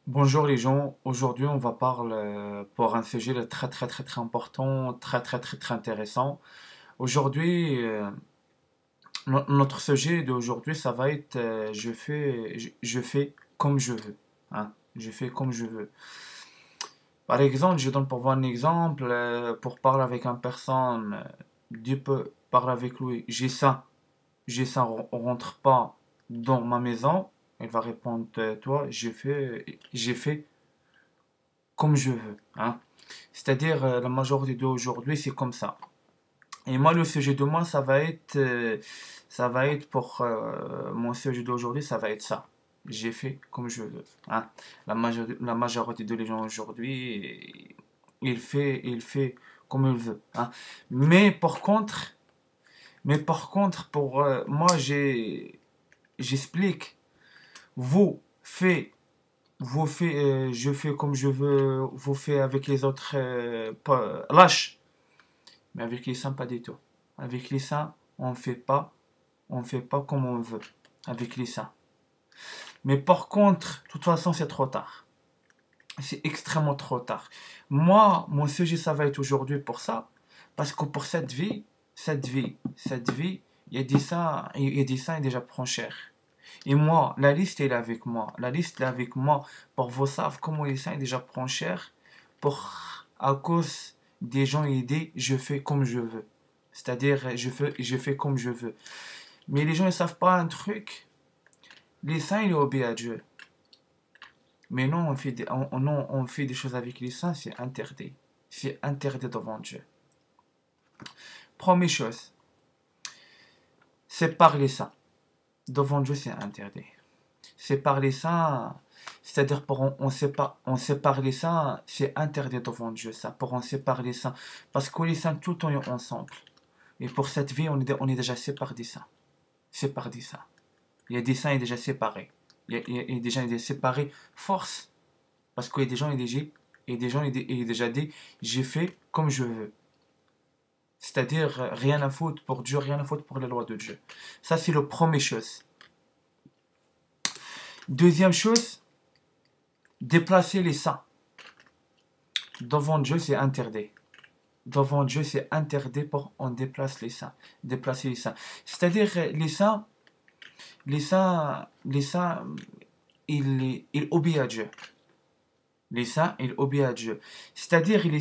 Bonjour les gens, aujourd'hui on va parler pour un sujet de très important, très intéressant. Aujourd'hui, notre sujet d'aujourd'hui ça va être je fais comme je veux, hein. Je fais comme je veux. Par exemple, je donne pour vous un exemple, pour parler avec une personne, Dieu peut parler avec lui, j'ai ça, on rentre pas dans ma maison, elle va répondre, toi, j'ai fait comme je veux, hein. C'est-à-dire, la majorité d'aujourd'hui, c'est comme ça. Et moi, le sujet de moi, ça va être pour mon sujet d'aujourd'hui, ça va être ça. J'ai fait comme je veux, hein. La majorité de les gens aujourd'hui, il fait comme il veut, hein. Mais par contre, pour moi, j'explique. Vous faites je fais comme je veux, vous faites avec les autres, lâches. Mais avec les saints, pas du tout. Avec les saints, on fait pas comme on veut. Avec les saints. Mais par contre, de toute façon, c'est trop tard. C'est extrêmement trop tard. Moi, mon sujet, ça va être aujourd'hui pour ça. Parce que pour cette vie, il y a des saints et déjà prend cher. Et moi, la liste elle est avec moi. La liste est avec moi pour vous savoir comment les saints déjà prend cher. Pour, à cause des gens aidés, je fais comme je veux. C'est-à-dire, je fais comme je veux. Mais les gens ne savent pas un truc. Les saints, ils obéissent à Dieu. Mais non, non, on fait des choses avec les saints, c'est interdit. C'est interdit devant Dieu. Première chose, c'est par les saints. Devant Dieu, c'est interdit. Sépare les saints, c'est-à-dire pour on sépare les saints, c'est interdit devant Dieu ça, pour on sépare les saints, parce que les saints tout ont ensemble. Et pour cette vie, on est déjà séparés des saints. Séparés des saints. Il y a des saints déjà séparés. Il y a des gens séparés force, parce qu'il y a des gens il est déjà dit, j'ai fait comme je veux. C'est-à-dire rien à foutre pour Dieu, rien à foutre pour les lois de Dieu. Ça, c'est le premier chose. Deuxième chose, déplacer les saints. Devant Dieu, c'est interdit. Devant Dieu, c'est interdit pour on déplace les saints. Déplacer les saints. C'est-à-dire, les saints, ils obéissent à Dieu. Les saints, ils obéissent à Dieu. C'est-à-dire, les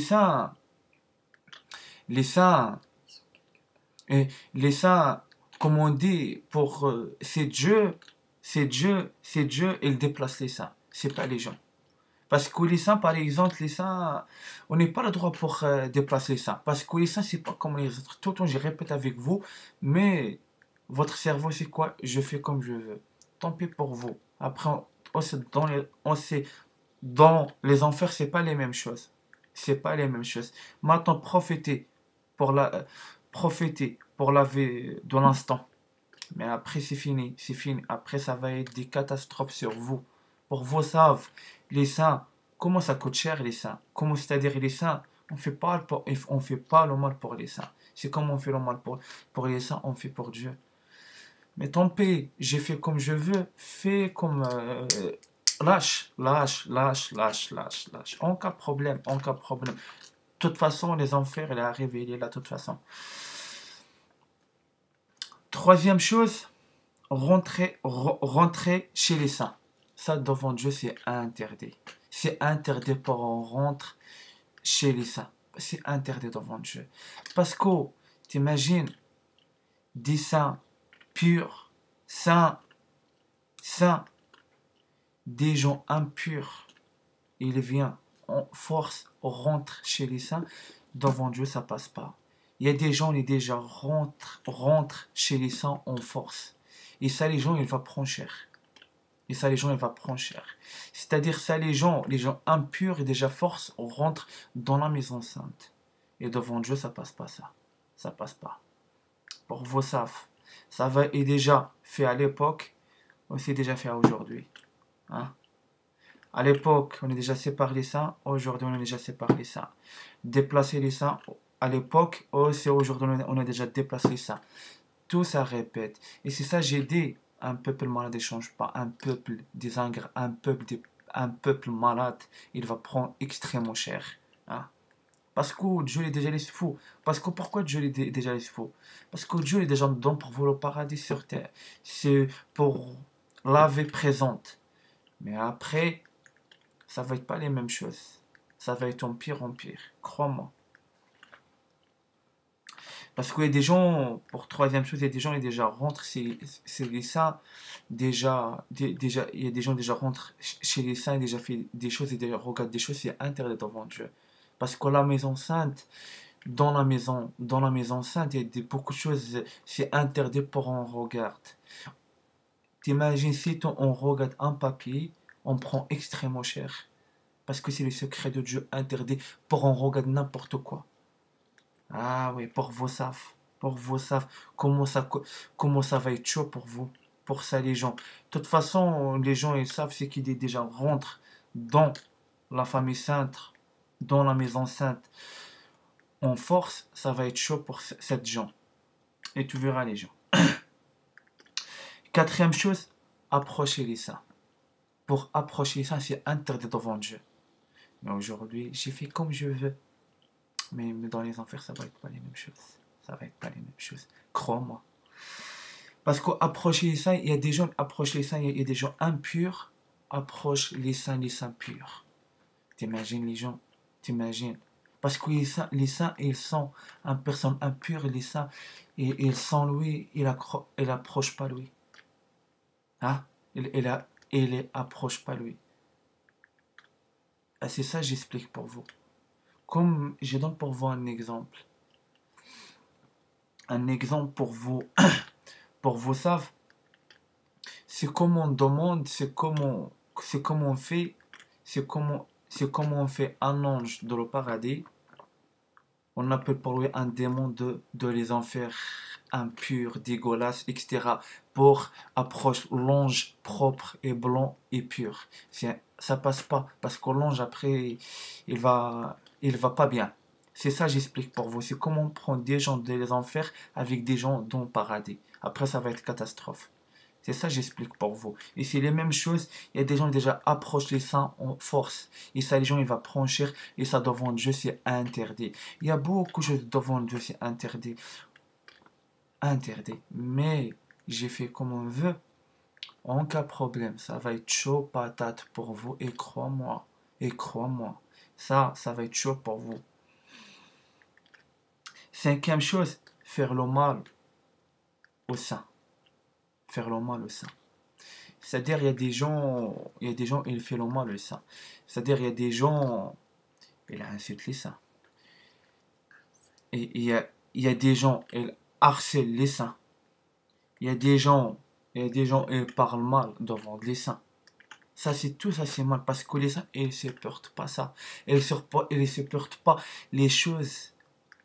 saints, et les saints, comme on dit, c'est Dieu, il déplace les saints. C'est pas les gens. Parce que les saints, par exemple, les saints, on n'est pas le droit pour déplacer les saints. Parce que les saints, c'est pas comme les autres. Tout le temps, je répète avec vous, mais votre cerveau, c'est quoi? Je fais comme je veux. Tant pis pour vous. Après, on sait dans les enfers, c'est pas les mêmes choses. C'est pas les mêmes choses. Maintenant, pour la vie de l'instant. Mais après, c'est fini. C'est fini. Après, ça va être des catastrophes sur vous. Pour vous, savent, les saints, comment ça coûte cher, les saints? Comment, c'est-à-dire, les saints, on fait pas le mal pour les saints. C'est comme on fait le mal pour les saints, on fait pour Dieu. Mais tant pis, j'ai fait comme je veux, fais comme. Lâche. En cas de problème, en cas de problème. De toute façon, les enfers, il est arrivé, il est là, de toute façon. Troisième chose, rentrer chez les saints. Ça, devant Dieu, c'est interdit. C'est interdit pour on rentre chez les saints. C'est interdit devant Dieu. Parce que, t'imagines, des saints purs, saints, saints, des gens impurs, il vient en force, rentre chez les saints, devant Dieu, ça passe pas. Il y a des gens, ils déjà rentrent chez les saints en force. Et ça, les gens, ils vont prendre cher. Et ça, les gens, ils vont prendre cher. C'est-à-dire, ça, les gens impurs et déjà force rentrent dans la maison sainte. Et devant Dieu, ça passe pas ça. Ça passe pas. Pour vos savent. Ça va est déjà fait à l'époque, aussi déjà fait aujourd'hui. Hein? À l'époque, on est déjà séparé les saints. Aujourd'hui, on est déjà séparé les saints. Déplacer les saints à l'époque, aussi aujourd'hui, on a déjà déplacé les saints. Tout ça répète. Et c'est ça, j'ai dit, un peuple malade ne change pas. Un peuple des ingrats, un peuple malade, il va prendre extrêmement cher. Hein. Parce que Dieu est déjà les fou. Parce que pourquoi Dieu est déjà les fou? Parce que Dieu est déjà dedans pour vous le paradis sur terre. C'est pour la vie présente. Mais après, ça va être pas les mêmes choses. Ça va être en pire. Crois-moi. Parce qu'il y a des gens, pour troisième chose, il y a des gens qui déjà rentrent chez les saints, déjà, il y a des gens qui déjà rentrent chez les saints, déjà fait des choses et déjà regardent des choses, c'est interdit devant Dieu. Parce que la maison sainte, dans la maison sainte, il y a beaucoup de choses, c'est interdit pour on regarde. T'imagines si on regarde un papier, on prend extrêmement cher. Parce que c'est le secret de Dieu interdit pour on regarde n'importe quoi. Ah oui, pour vous savent. Pour vous savent comment ça va être chaud pour vous. Pour ça, les gens. De toute façon, les gens, ils savent c'est qu'ils déjà rentrent dans la famille sainte, dans la maison sainte. En force, ça va être chaud pour cette gens. Et tu verras les gens. Quatrième chose, approcher les saints. Pour approcher les saints, c'est interdit devant Dieu. Mais aujourd'hui, j'ai fait comme je veux. Mais dans les enfers, ça va être pas les mêmes choses. Ça va être pas les mêmes choses. Crois-moi. Parce qu'approcher les saints, il y a des gens approchent les saints, il y a des gens impurs, approchent les saints purs. T'imagines les gens? T'imagines? Parce que les saints, ils sont une personne impure, les saints, ils sont lui, ils approchent pas lui. Hein? Ils les approchent pas lui. Ah, c'est ça, j'explique pour vous. Comme je donne pour vous un exemple. Un exemple pour vous savez, c'est comme on demande, c'est comme on fait, c'est comme on fait un ange dans le paradis. On appelle pour lui un démon de les enfers impurs, dégueulasses, etc. Pour approcher l'ange propre et blanc et pur. Ça passe pas parce que l'ange après il va pas bien. C'est ça j'explique pour vous. C'est comment on prend des gens des enfers avec des gens dans le paradis. Après ça va être catastrophe. C'est ça j'explique pour vous. Et c'est les mêmes choses. Il y a des gens qui déjà approchent les saints en force. Et ça, les gens, ils vont prendre cher. Et ça, devant Dieu, c'est interdit. Il y a beaucoup de choses devant Dieu, c'est interdit. Interdit. Mais j'ai fait comme on veut. En cas de problème, ça va être chaud patate pour vous. Et crois-moi. Et crois-moi. Ça va être chaud pour vous. Cinquième chose, faire le mal au saint. Faire le mal au saint. C'est-à-dire, il y a des gens, ils font le mal, le saint. C'est-à-dire, il y a des gens, ils insultent les saints. Et il y a des gens, ils harcèlent les saints. Il y a des gens, ils parlent mal devant les saints. Ça, c'est tout, ça, c'est mal. Parce que les saints, ils ne supportent pas ça. Ils ne supportent pas les choses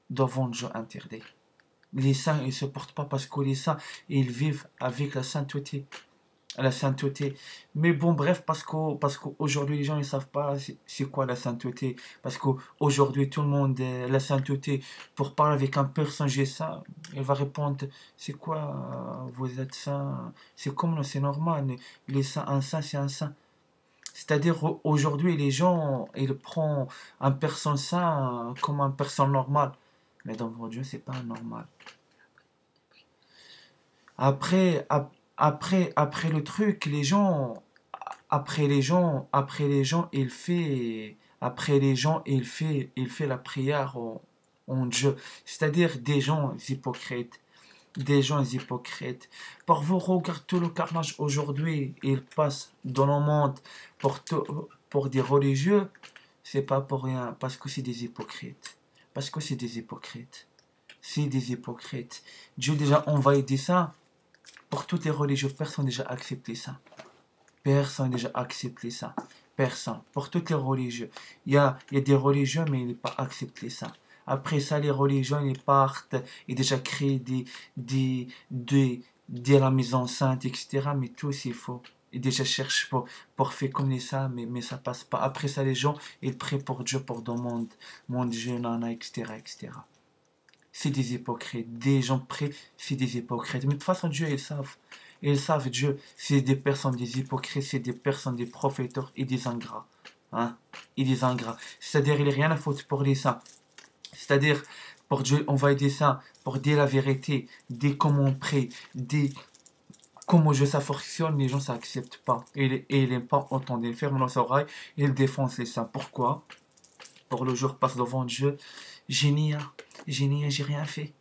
devant Dieu interdit. Les saints, ils ne supportent pas parce que les saints, ils vivent avec la sainteté. La sainteté. Mais bon, bref, parce qu'aujourd'hui, les gens ne savent pas c'est quoi la sainteté. Parce qu'aujourd'hui, tout le monde, la sainteté, pour parler avec un personnage saint, il va répondre, c'est quoi, vous êtes saint? C'est comme, c'est normal, les saints, un saint, c'est un saint. C'est-à-dire, aujourd'hui, les gens, ils prennent un personne saint comme un personne normale. Mais dans mon Dieu, c'est pas normal. Après, après le truc, après les gens, il fait la prière en Dieu. C'est-à-dire des gens hypocrites. Pour vous, regardez tout le carnage aujourd'hui, il passe dans le monde pour des religieux, c'est pas pour rien, parce que c'est des hypocrites. Parce que c'est des hypocrites. C'est des hypocrites. Dieu déjà envoyé des saints. Pour toutes les religions, personne n'a déjà accepté ça. Personne n'a déjà accepté ça. Personne. Pour toutes les religions. Il y a des religions, mais ils n'ont pas accepté ça. Après ça, les religions, ils partent, ils déjà créent des la maison sainte, etc. Mais tout, c'est faux. Ils déjà cherchent pour faire comme ça, mais ça passe pas. Après ça, les gens, ils prient pour Dieu, pour demander, mon Dieu, nana, etc., etc. C'est des hypocrites. Des gens prêts, c'est des hypocrites. Mais de toute façon, Dieu, ils savent. Ils savent Dieu, c'est des personnes, des hypocrites, c'est des personnes, des profaiteurs et des ingrats. Hein? Et des ingrats. C'est-à-dire, il n'y a rien à foutre pour les saints. C'est-à-dire, pour Dieu, on va aider ça, pour dire la vérité, dire comment on prie, dire comment Dieu ça fonctionne, les gens ça acceptent pas. Et ils n'aiment pas entendre, ils ferment leurs oreilles, ils défoncent les saints. Pourquoi? Pour le jour passe devant Dieu, j'ai nié, j'ai rien fait.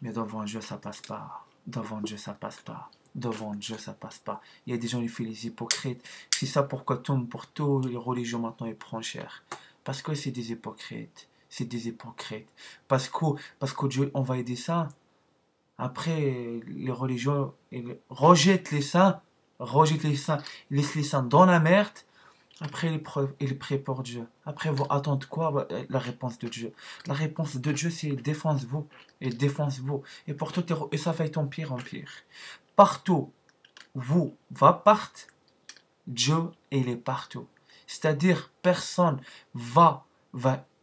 Mais devant Dieu, ça passe pas. Devant Dieu, ça passe pas. Devant Dieu, ça passe pas. Il y a des gens qui font les hypocrites. C'est ça pourquoi pour toutes les religions maintenant, ils prennent cher. Parce que c'est des hypocrites. C'est des hypocrites. Parce que Dieu, on va aider ça. Après, les religions, ils rejettent les saints. Rejettent les saints. Ils laissent les saints dans la merde. Après, il prie pour Dieu. Après, vous attendez quoi? La réponse de Dieu. La réponse de Dieu, c'est défense-vous. Et défense-vous. Et pour tout, et ça va être en pire en pire. Partout, vous va partir, Dieu, il est partout. C'est-à-dire, personne va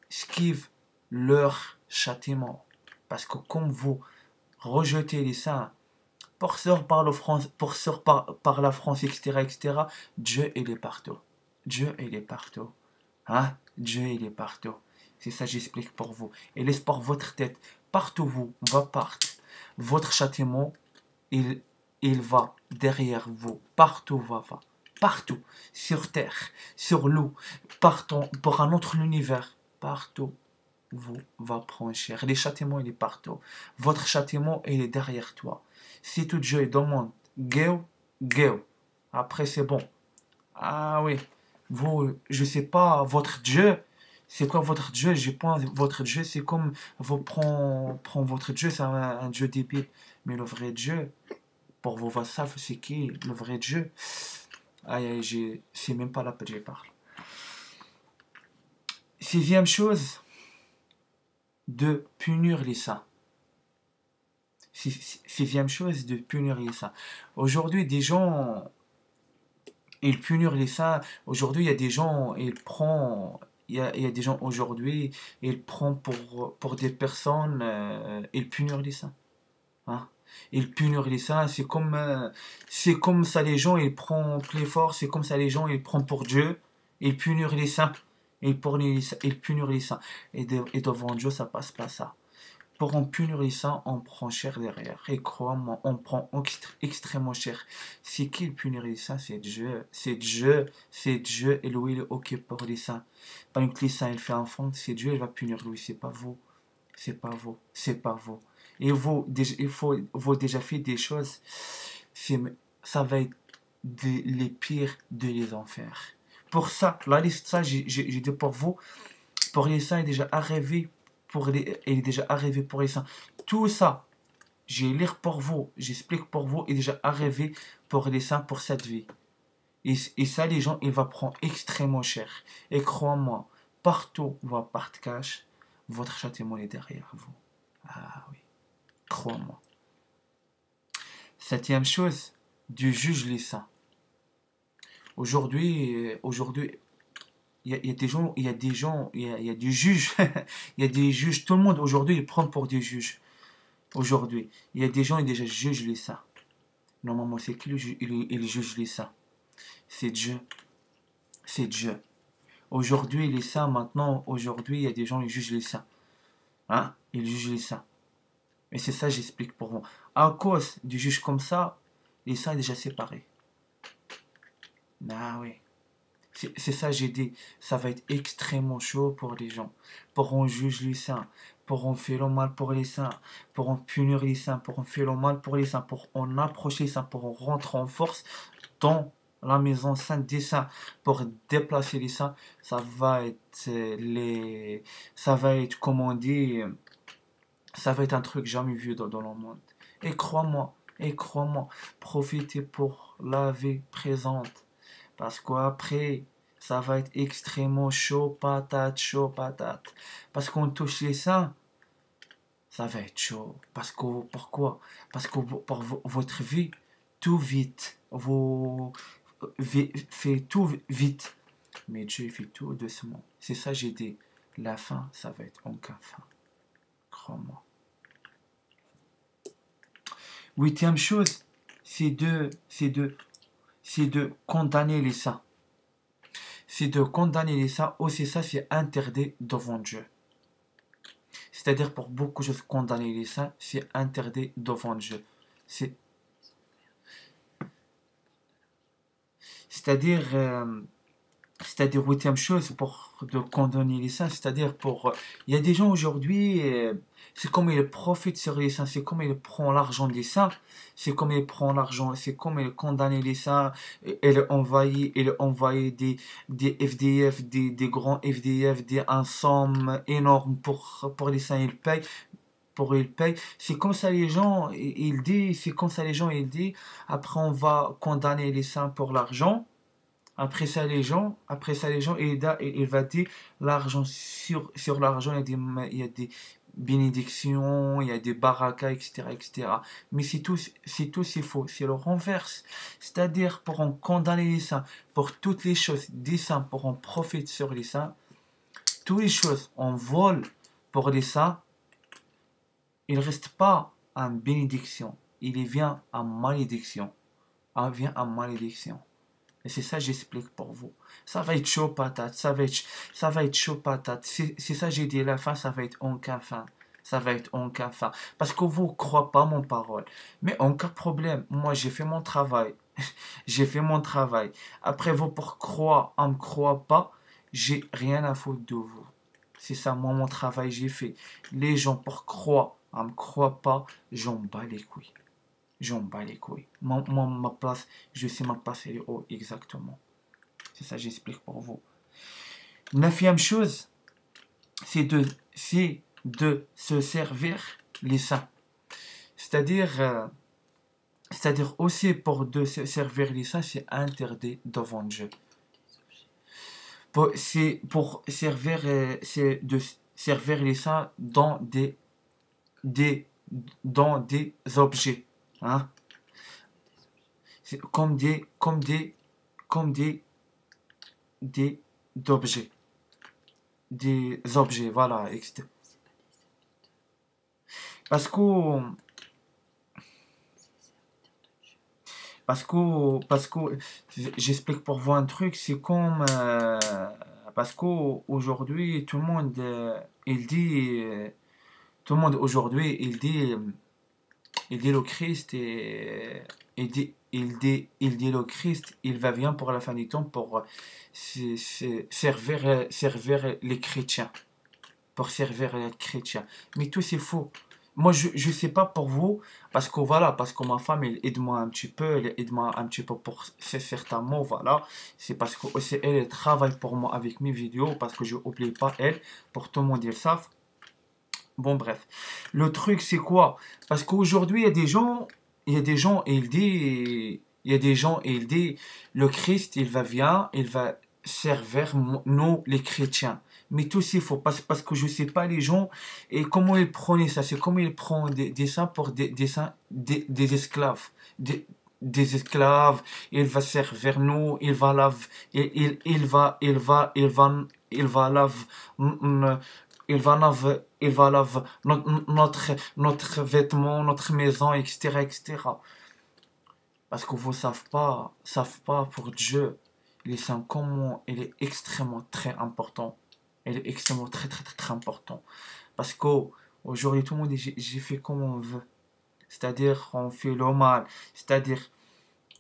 esquiver leur châtiment. Parce que comme vous rejetez les saints, pour sortir par la France, etc., etc., Dieu, il est partout. Dieu, il est partout. Hein? Dieu, il est partout. C'est ça, j'explique pour vous. Et laisse par votre tête, partout vous, va partir. Votre châtiment, il va derrière vous. Partout va. Partout. Sur terre, sur l'eau, partout, pour un autre univers. Partout vous va prendre cher. Les châtiments, il est partout. Votre châtiment, il est derrière toi. Si tout Dieu demande, Géo, Géo. Après, c'est bon. Ah oui. Vous, je sais pas, votre Dieu, c'est quoi votre Dieu? Je pense, votre Dieu, c'est comme, vous prend votre Dieu, c'est un Dieu débile. Mais le vrai Dieu, pour vos vassals, c'est qui? Le vrai Dieu? Aïe, aïe, c'est même pas là que je parle. Sixième chose, de punir les saints. Sixième chose, de punir les saints. Aujourd'hui, des gens, ils punissent les saints. Aujourd'hui, il y a des gens, il y a des gens aujourd'hui, ils prennent pour des personnes, ils punissent les saints. Hein? Ils punissent les saints, c'est comme ça les gens, ils prennent plus fort, c'est comme ça les gens, ils prennent pour Dieu, ils punissent les saints. Ils punissent les saints. Et devant Dieu, ça passe pas ça. Pour en punir les saints, on prend cher derrière. Et crois-moi, on prend extrêmement cher. C'est qui le punir les saints? C'est Dieu. C'est Dieu. C'est Dieu. Et lui, il est OK pour les saints. Pas que les saints, il fait un fond. C'est Dieu, il va punir lui. C'est pas vous. C'est pas vous. C'est pas vous. Et vous déjà fait des choses. Ça va être les pires de les enfers. Pour ça, la liste, ça, j'ai dit pour vous. Pour les saints, est déjà arrivé il est déjà arrivé pour les saints. Tout ça, j'ai lire pour vous, j'explique pour vous, est déjà arrivé pour les saints pour cette vie. Et ça, les gens, il va prendre extrêmement cher. Et crois-moi, partout où va part cash, votre châtiment est derrière vous. Ah oui, crois-moi. Septième chose, Dieu juge les saints. Aujourd'hui, il y a des gens, il y a des juges, il y a des juges, tout le monde aujourd'hui, il prend pour des juges. Aujourd'hui, il y a des gens qui déjà jugent les saints. Normalement, c'est qui il juge les saints? C'est Dieu. C'est Dieu. Aujourd'hui, les saints, maintenant, aujourd'hui, il y a des gens qui jugent les saints. Hein? Ils jugent les saints. Et c'est ça, j'explique pour vous. À cause du juge comme ça, les saints sont déjà séparés. Ah oui. C'est ça, j'ai dit. Ça va être extrêmement chaud pour les gens. Pour on juge les saints. Pour on fait le mal pour les saints. Pour on punir les saints. Pour on fait le mal pour les saints. Pour on approche les saints. Pour on rentre en force dans la maison sainte des saints. Pour déplacer les saints. Ça va être ça va être, comment on dit, ça va être un truc jamais vu dans le monde. Et crois-moi, profitez pour la vie présente. Parce qu'après, ça va être extrêmement chaud patate. Parce qu'on touche les seins, ça va être chaud. Pourquoi? Parce que pour votre vie, tout vite. Vous faites tout vite. Mais Dieu fait tout doucement. C'est ça j'ai dit. La fin, ça va être aucun fin. Crois-moi. Huitième chose, c'est de condamner les saints. C'est de condamner les saints. Aussi, ça, c'est interdit devant Dieu. C'est-à-dire, pour beaucoup de choses, condamner les saints, c'est interdit devant Dieu. C'est, c'est-à-dire, c'est-à-dire, huitième chose, pour de condamner les saints, c'est-à-dire pour... Il y a des gens aujourd'hui, c'est comme ils profitent sur les saints, c'est comme ils prennent l'argent des saints, c'est comme ils prennent l'argent, c'est comme ils condamnent les saints, et envoyer des FDF, des grands FDF, des sommes énormes pour les saints, ils payent. Pour ils payent. C'est comme ça les gens, ils disent, c'est comme ça les gens, ils disent, après on va condamner les saints pour l'argent. Après ça, les gens, il va dire l'argent sur l'argent, il y a des bénédictions, il y a des barakas, etc., etc. Mais c'est faux, c'est le renverse. C'est-à-dire, pour en condamner les saints, pour toutes les choses des saints, pour en profiter sur les saints, toutes les choses, on vole pour les saints, il ne reste pas en bénédiction, il vient en malédiction. Il vient en malédiction. Et c'est ça que j'explique pour vous. Ça va être chaud patate, ça va être chaud patate. C'est ça que j'ai dit à la fin, ça va être aucun fin. Ça va être aucun fin. Parce que vous ne croyez pas mon parole. Mais en cas de problème, moi j'ai fait mon travail. J'ai fait mon travail. Après vous pour croire, on ne me croit pas, j'ai rien à foutre de vous. C'est ça, moi mon travail j'ai fait. Les gens pour croire, on ne me croit pas, j'en bats les couilles. J'en bats les couilles. Ma place, je sais ma place, elle est où exactement. C'est ça, j'explique pour vous. Neuvième chose, c'est de se servir les saints. C'est-à-dire, aussi pour de se servir les saints, c'est interdit devant Dieu. C'est pour servir, c'est de servir les saints des, dans des objets. Hein? C'est comme des objets. Des objets, voilà. Parce que, parce que, j'explique pour vous un truc, c'est comme, parce que aujourd'hui, tout le monde, il dit, tout le monde aujourd'hui, il dit le Christ et il dit le Christ, il va bien pour la fin du temps pour servir les chrétiens, pour servir les chrétiens. Mais tout c'est faux. Moi, je sais pas pour vous, parce que voilà, parce que ma femme, elle aide moi un petit peu, elle aide moi un petit peu pour certains mots, voilà. C'est parce que aussi elle travaille pour moi avec mes vidéos, parce que je n'oublie pas elle, pour tout le monde, ils savent. Bon, bref. Le truc, c'est quoi? Parce qu'aujourd'hui, il y a des gens, et il dit, il y a des gens, et il dit, le Christ, il va bien, il va servir nous, les chrétiens. Mais tout c'est faux, parce que je sais pas les gens, et comment ils prenaient ça, c'est comment ils prennent des saints pour des esclaves. Des esclaves, il va servir nous, il va lave, il va lave, il va lave notre vêtement, notre maison, etc., etc. Parce que vous savent pas pour Dieu, les saints comment il est extrêmement très important. Il est extrêmement très très très très important. Parce qu'aujourd'hui tout le monde dit j'ai fait comme on veut. C'est-à-dire on fait le mal. C'est-à-dire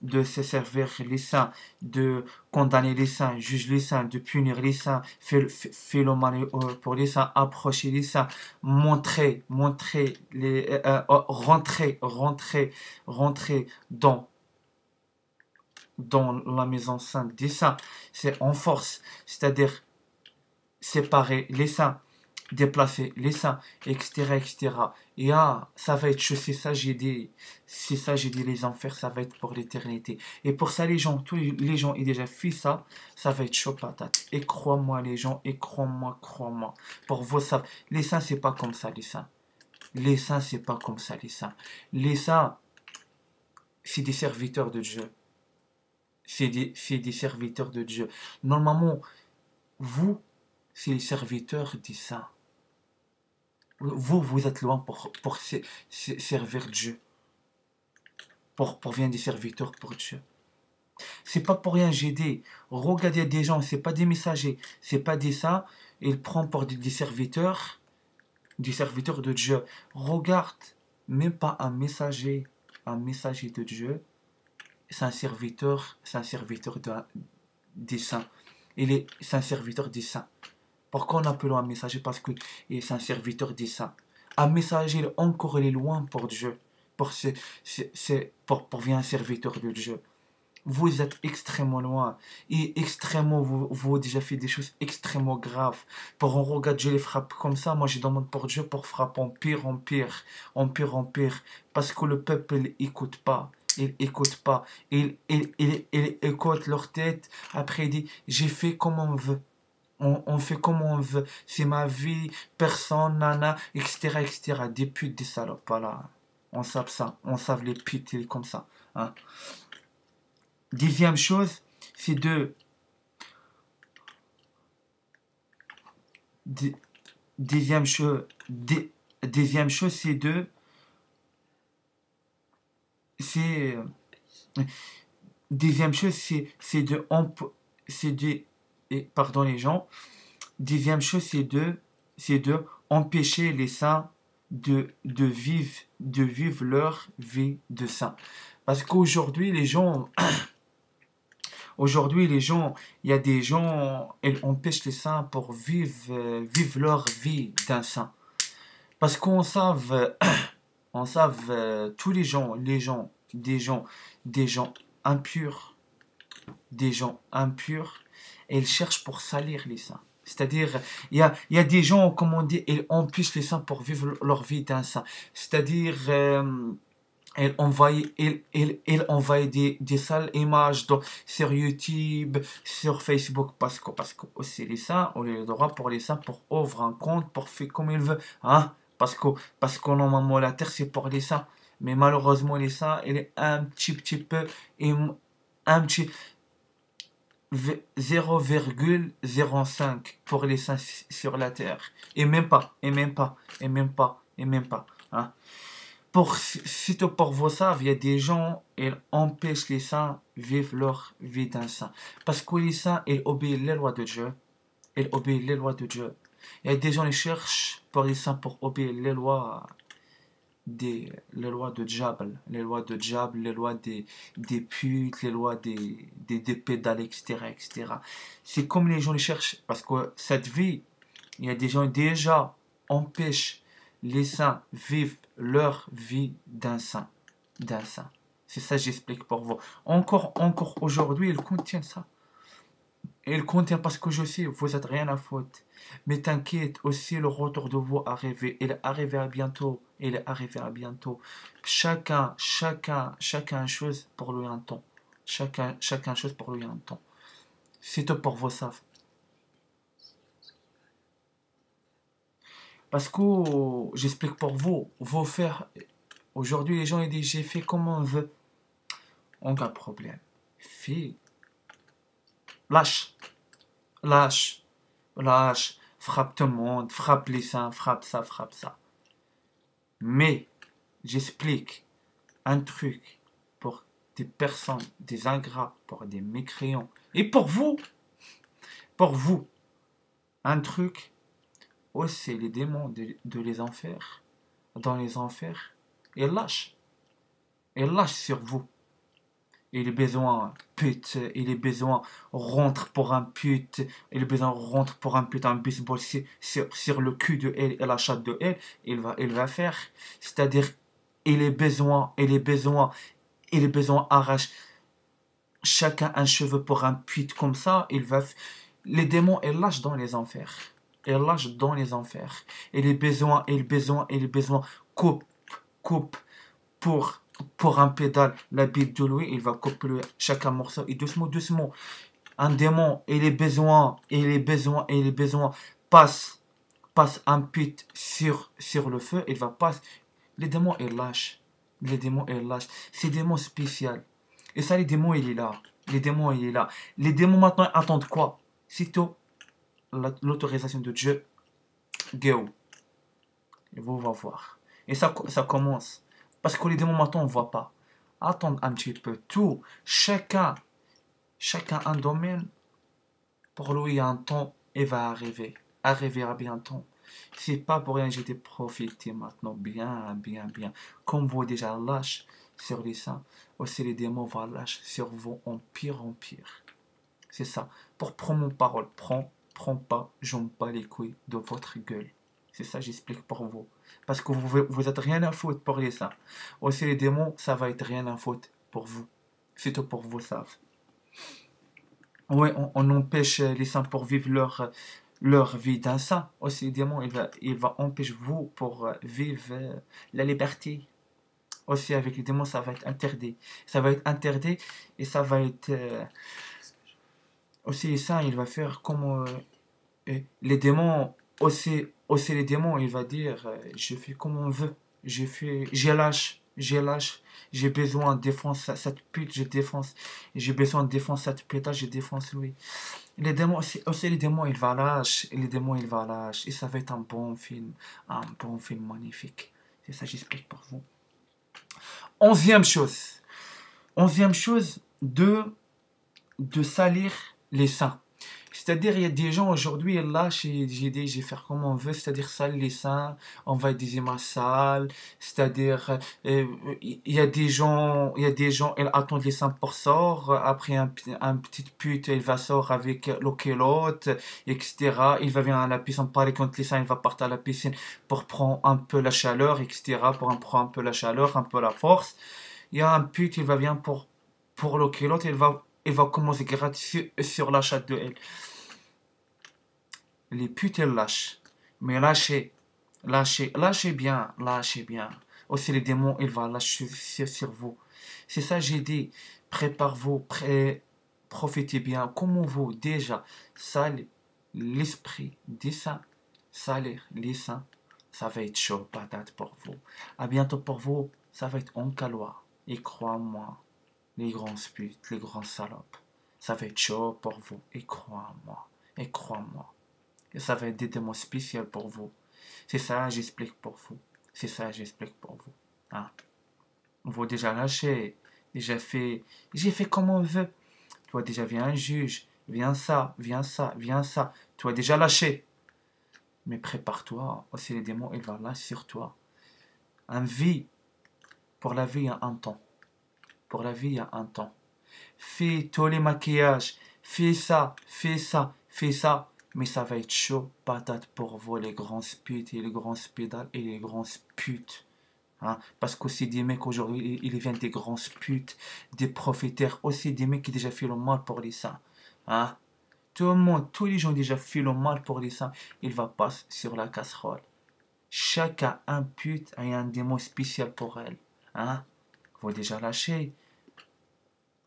de se servir les saints, de condamner les saints, juger les saints, de punir les saints, faire le mal pour les saints, approcher les saints, rentrer dans la maison sainte des saints. C'est en force, c'est-à-dire séparer les saints, déplacer les seins, etc., etc. Et ça va être, c'est ça j'ai dit, les enfers, ça va être pour l'éternité. Et pour ça, tous les gens, ils déjà fait ça, ça va être chaud patate. Et crois-moi, les gens, et crois-moi. Pour vous, ça, les seins, c'est pas comme ça, les seins. Les saints, c'est pas comme ça, les saints. Les saints, c'est des serviteurs de Dieu. C'est des serviteurs de Dieu. Normalement, vous, c'est les serviteurs des saints. Vous êtes loin pour servir Dieu. pour venir des serviteurs pour Dieu. C'est pas pour rien, j'ai dit. Regarde, il y a des gens, c'est pas des messagers, c'est pas des ça. Ils prennent pour des serviteurs de Dieu. Regarde, même pas un messager de Dieu, c'est un serviteur des saints. C'est un serviteur des saints. Pourquoi on appelle un messager? Parce que c'est un serviteur des saints. Un messager, encore, il est loin pour Dieu. Pour bien un serviteur de Dieu. Vous êtes extrêmement loin. Et extrêmement, vous avez déjà fait des choses extrêmement graves. Pour on regarde Dieu les frappe comme ça, moi je demande pour Dieu pour frapper en pire, en pire, en pire, en pire. Parce que le peuple n'écoute pas. Il écoute pas. Il écoute leur tête. Après il dit, j'ai fait comme on veut. On fait comme on veut. C'est ma vie, personne, nana, etc., etc. Des putes, des salopes, voilà. On savent ça. On savent les putes, il est comme ça. Hein. Dixième chose, c'est de... Dixième chose, dixième chose, c'est de... C'est... Dixième chose, c'est de... C'est de... Pardon les gens. Dixième chose, c'est de empêcher les saints de vivre leur vie de saint. Parce qu'aujourd'hui, les gens... Aujourd'hui, il y a des gens, ils empêchent les saints pour vivre leur vie d'un saint. Parce qu'on savent, on savent tous des gens impurs, et ils cherchent pour salir les saints. C'est-à-dire, il y a des gens, comme on dit, ils empêchent les saints pour vivre leur vie d'un saint. C'est-à-dire, elle envoyait des sales images sur YouTube, sur Facebook, parce que aussi les saints, on a le droit pour les saints pour ouvrir un compte, pour faire comme ils veulent, hein, parce que normalement la terre c'est pour les saints, mais malheureusement les saints, il est un petit peu, un petit 0,05 pour les saints sur la terre, et même pas, hein. Surtout pour vos saves, il y a des gens, ils empêchent les saints de vivre leur vie d'un saint. Parce que les saints, ils obéissent les lois de Dieu. Ils obéissent les lois de Dieu. Il y a des gens qui cherchent pour les saints pour obéir les lois de Diable, les lois des putes, les lois des pédales, etc., etc. C'est comme les gens les cherchent. Parce que cette vie, il y a des gens qui déjà empêchent les saints vivent leur vie d'un saint. C'est ça que j'explique pour vous. Encore aujourd'hui, ils contiennent ça. Ils contiennent parce que je sais, vous n'êtes rien à faute. Mais t'inquiète, aussi le retour de vous arrivé. Il est arrivé à bientôt. Chacun chose pour lui un temps. Chacun chose pour lui un temps. C'est tout pour vous savent. Parce que j'explique pour vous, vos faire. Aujourd'hui, les gens ils disent j'ai fait comme on veut. On a problème. Fais. Lâche. Frappe tout le monde. Frappe les seins. Frappe ça. Mais j'explique un truc pour des personnes, des ingrats, pour des mécréants. Et pour vous, un truc. Oh, c'est les démons de les enfers. Dans les enfers. Et lâche sur vous. Il a besoin pute, il a besoin rentre pour un pute, il a besoin rentre pour un pute, un baseball sur le cul de elle et la chatte de elle, il va faire. C'est-à-dire, il a besoin arrache chacun un cheveu pour un pute comme ça, les démons, ils lâchent dans les enfers. Il a besoin, coupe pour un pédale, la bite de lui, il va couper chaque morceau et doucement. Un démon, il est besoin, passe un pit sur le feu, il va passer. Les démons, ils lâchent. C'est des démons spéciaux. Et ça, les démons, il est là. Les démons, maintenant, attendent quoi? Sitôt l'autorisation de Dieu, go. Et vous va voir. Et ça commence. Parce que les démons maintenant, on ne voit pas. Attendre un petit peu. Chacun un domaine, pour lui, un temps, il va arriver. Arrivera bientôt. C'est pas pour rien que j'ai été profité maintenant. Bien, bien, bien. Comme vous déjà lâche sur les saints, aussi les démons vont lâcher sur vous en pire en pire. C'est ça. Pour prendre mon parole, prends pas, j'en bats les couilles de votre gueule. C'est ça, j'explique pour vous. Parce que vous êtes rien à foutre pour les saints. Aussi les démons, ça va être rien à foutre pour vous. C'est tout pour vous, ça. Oui, on empêche les saints pour vivre leur vie d'un saint. Aussi les démons, il va empêcher vous pour vivre la liberté. Aussi avec les démons, ça va être interdit. Ça va être interdit et ça va être... aussi les saints, il va faire comme... et les démons, aussi les démons, il va dire, je fais comme on veut. J'ai lâche. J'ai besoin de défense cette pute, je défense. J'ai besoin de défense cette pute, je défense lui. Les démons, aussi les démons, il va lâcher. Les démons, il va lâcher. Et ça va être un bon film. Un bon film magnifique. C'est ça, j'explique pour vous. Onzième chose. Onzième chose, de salir les seins. C'est-à-dire, il y a des gens aujourd'hui, là, j'ai dit, je vais faire comme on veut, c'est-à-dire salir les seins, on va être des images sales, c'est-à-dire, il y a des gens, ils attendent les seins pour sort, après un petit pute, il va sort avec l'autre, etc. Il va venir à la piscine, pareil, quand les seins, il va partir à la piscine pour prendre un peu la chaleur, etc. Pour en prendre un peu la chaleur, un peu la force. Il y a un pute, il va venir pour l'autre, il va commencer à gratter sur la chatte de elle. Les putes, elles lâchent. Mais lâchez bien, lâchez bien. Aussi, les démons, ils vont lâcher sur vous. C'est ça, j'ai dit. Prépare-vous, profitez bien. Comment vous, déjà, salir l'esprit des saints, salir les saints, ça va être chaud, patate pour vous. À bientôt pour vous, ça va être en calois. Et crois-moi, les grands putes, les grands salopes, ça va être chaud pour vous. Et crois-moi, et crois-moi. Et ça va être des démons spéciaux pour vous. C'est ça, j'explique pour vous. C'est ça, j'explique pour vous. Hein? Vous déjà lâché, j'ai fait comme on veut. Toi déjà viens un juge, viens ça, viens ça, viens ça. Toi déjà lâché. Mais prépare-toi, aussi les démons, ils vont là sur toi. Pour la vie, il y a un temps. Pour la vie, il y a un temps. Fais tous les maquillages, fais ça, fais ça, fais ça. Mais ça va être chaud, patate pour vous, les grands putes et les grands pédales et les grands putes. Hein? Parce qu'aussi des mecs aujourd'hui, ils viennent des grands putes, des profiteurs, aussi des mecs qui déjà fait le mal pour les seins. Hein? Tout le monde, tous les gens déjà fait le mal pour les seins, il va passer sur la casserole. Chacun un pute et un démon spécial pour elle. Hein? Vous déjà lâché.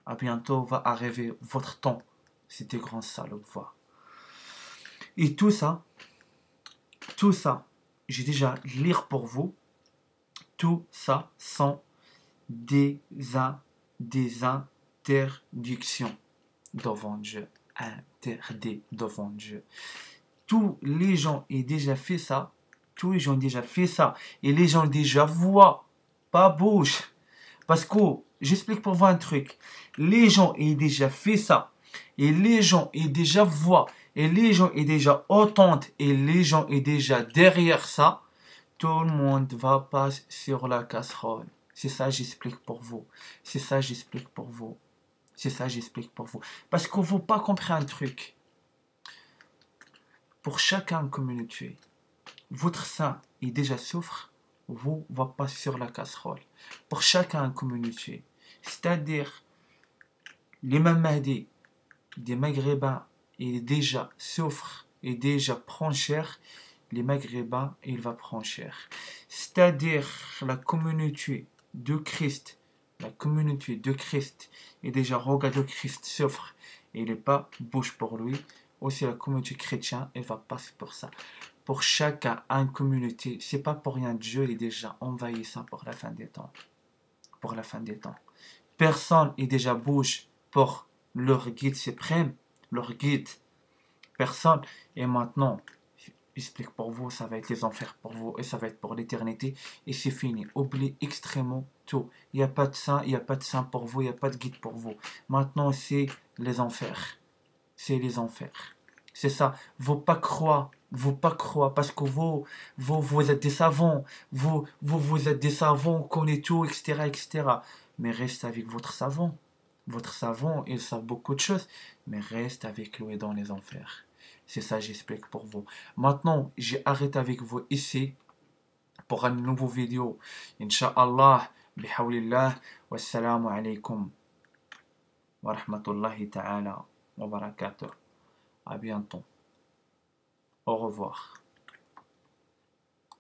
À bientôt va arriver votre temps. C'était grand salopes, va. Et tout ça, j'ai déjà lire pour vous. Tout ça sont des interdictions devant Dieu. Interdit devant Dieu. Tous les gens ont déjà fait ça. Tous les gens ont déjà fait ça. Et les gens déjà voient. Pas bouge. Parce que, j'explique pour vous un truc. Les gens ont déjà fait ça. Et les gens ont déjà voient. Et les gens ont déjà entendent. Et les gens ont déjà derrière ça. Tout le monde va passer sur la casserole. C'est ça, j'explique pour vous. C'est ça, j'explique pour vous. C'est ça, j'explique pour vous. Parce qu'on ne faut pas comprendre un truc. Pour chacun communauté, votre sein est déjà souffre, vous va passer sur la casserole. Pour chacun communauté. C'est-à-dire, l'imam Mahdi des Maghrébins, il déjà souffre et déjà prend cher. Les Maghrébins, il va prendre cher. C'est-à-dire la communauté de Christ, et déjà regarde Christ souffre, et il n'est pas bouche pour lui. Aussi la communauté chrétienne, elle va passer pour ça. Pour chacun, une communauté, c'est pas pour rien, Dieu est déjà envahi ça pour la fin des temps. Pour la fin des temps. Personne est déjà bouge pour leur guide suprême, leur guide. Personne. Et maintenant, J'explique pour vous, ça va être les enfers pour vous et ça va être pour l'éternité et c'est fini. Oubliez extrêmement tout. Il n'y a pas de saint, il n'y a pas de saint pour vous, il n'y a pas de guide pour vous. Maintenant, c'est les enfers. C'est les enfers. C'est ça. Vous pas croire parce que vous êtes des savants. Vous êtes des savants, vous connaissez tout, etc., etc. Mais reste avec votre savant. Votre savant, il sait beaucoup de choses, mais reste avec lui dans les enfers. C'est ça, j'explique pour vous. Maintenant, j'ai arrêté avec vous ici pour une nouvelle vidéo. Inch'Allah, bihawlillah, wassalamu alaikum wa rahmatullahi ta'ala wa barakatuh. À bientôt. Au revoir.